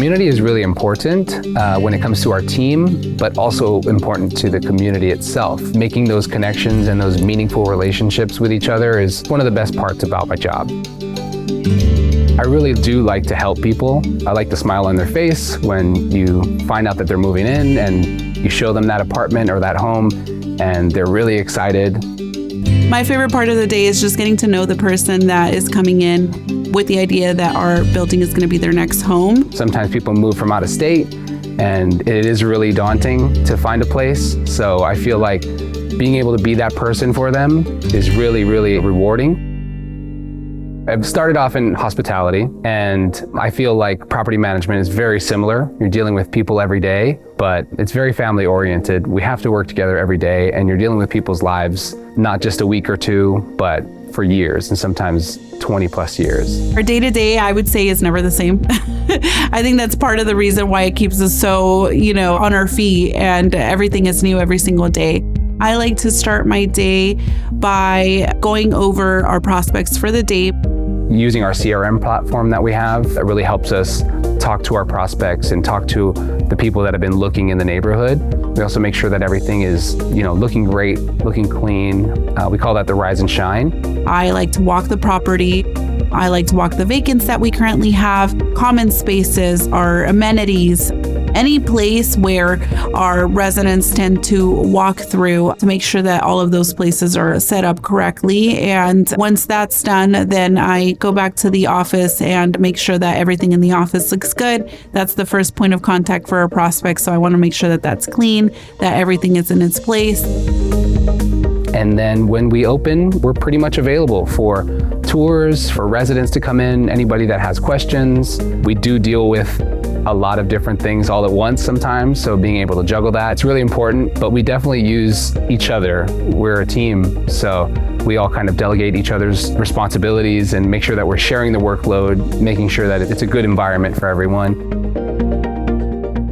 Community is really important when it comes to our team, but also important to the community itself. Making those connections and those meaningful relationships with each other is one of the best parts about my job. I really do like to help people. I like the smile on their face when you find out that they're moving in and you show them that apartment or that home and they're really excited. My favorite part of the day is just getting to know the person that is coming in with the idea that our building is going to be their next home. Sometimes people move from out of state and it is really daunting to find a place. So I feel like being able to be that person for them is really, really rewarding. I've started off in hospitality, and I feel like property management is very similar. You're dealing with people every day, but it's very family oriented. We have to work together every day, and you're dealing with people's lives, not just a week or two, but for years, and sometimes 20 plus years. Our day-to-day, I would say, is never the same. I think that's part of the reason why it keeps us so, on our feet, and everything is new every single day. I like to start my day by going over our prospects for the day. Using our CRM platform that we have, that really helps us talk to our prospects and talk to the people that have been looking in the neighborhood. We also make sure that everything is, looking great, looking clean. We call that the rise and shine. I like to walk the property. I like to walk the vacants that we currently have, common spaces, our amenities, any place where our residents tend to walk through to make sure that all of those places are set up correctly. And once that's done, then I go back to the office and make sure that everything in the office looks good. That's the first point of contact for our prospects. So I want to make sure that that's clean, that everything is in its place. And then when we open, we're pretty much available for tours, for residents to come in, anybody that has questions. We do deal with a lot of different things all at once sometimes, so being able to juggle that, it's really important, but we definitely use each other. We're a team, so we all kind of delegate each other's responsibilities and make sure that we're sharing the workload, making sure that it's a good environment for everyone.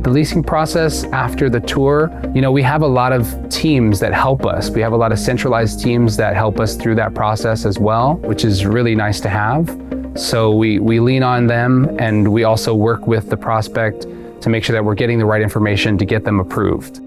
The leasing process after the tour, we have a lot of teams that help us. We have a lot of centralized teams that help us through that process as well, which is really nice to have. So we lean on them, and we also work with the prospect to make sure that we're getting the right information to get them approved.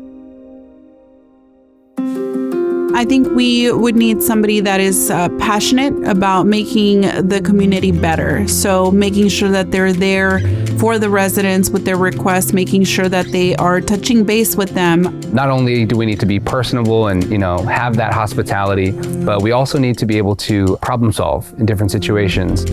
I think we would need somebody that is passionate about making the community better. So making sure that they're there for the residents with their requests, making sure that they are touching base with them. Not only do we need to be personable and have that hospitality, but we also need to be able to problem solve in different situations.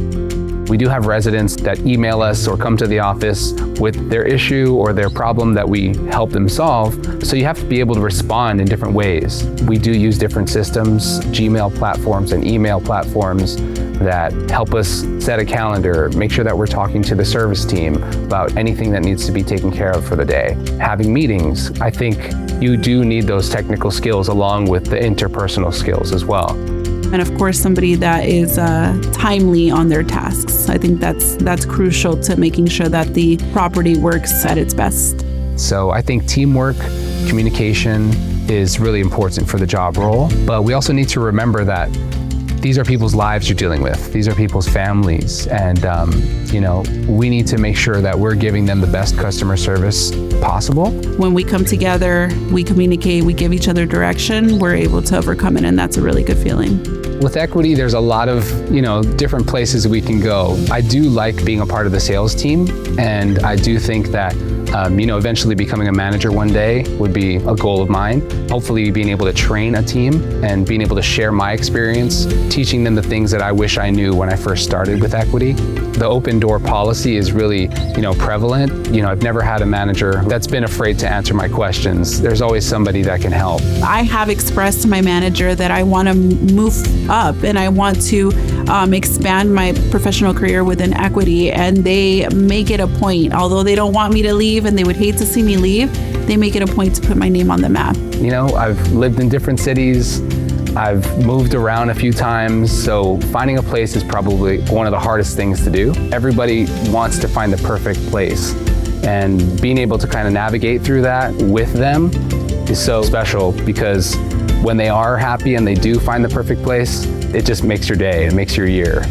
We do have residents that email us or come to the office with their issue or their problem that we help them solve. So you have to be able to respond in different ways. We do use different systems, Gmail platforms and email platforms that help us set a calendar, make sure that we're talking to the service team about anything that needs to be taken care of for the day. Having meetings, I think you do need those technical skills along with the interpersonal skills as well. And of course, somebody that is timely on their tasks. I think that's crucial to making sure that the property works at its best. So I think teamwork, communication is really important for the job role. But we also need to remember that these are people's lives you're dealing with. These are people's families. And, we need to make sure that we're giving them the best customer service possible. When we come together, we communicate, we give each other direction, we're able to overcome it. And that's a really good feeling. With equity, there's a lot of, different places we can go. I do like being a part of the sales team. And I do think that, eventually becoming a manager one day would be a goal of mine. Hopefully being able to train a team and being able to share my experience, teaching them the things that I wish I knew when I first started with equity. The open door policy is really, prevalent. I've never had a manager that's been afraid to answer my questions. There's always somebody that can help. I have expressed to my manager that I want to move up and I want to expand my professional career within equity, and they make it a point, although they don't want me to leave and they would hate to see me leave, they make it a point to put my name on the map. I've lived in different cities. I've moved around a few times, so finding a place is probably one of the hardest things to do. Everybody wants to find the perfect place, and being able to kind of navigate through that with them is so special, because when they are happy and they do find the perfect place, it just makes your day, it makes your year.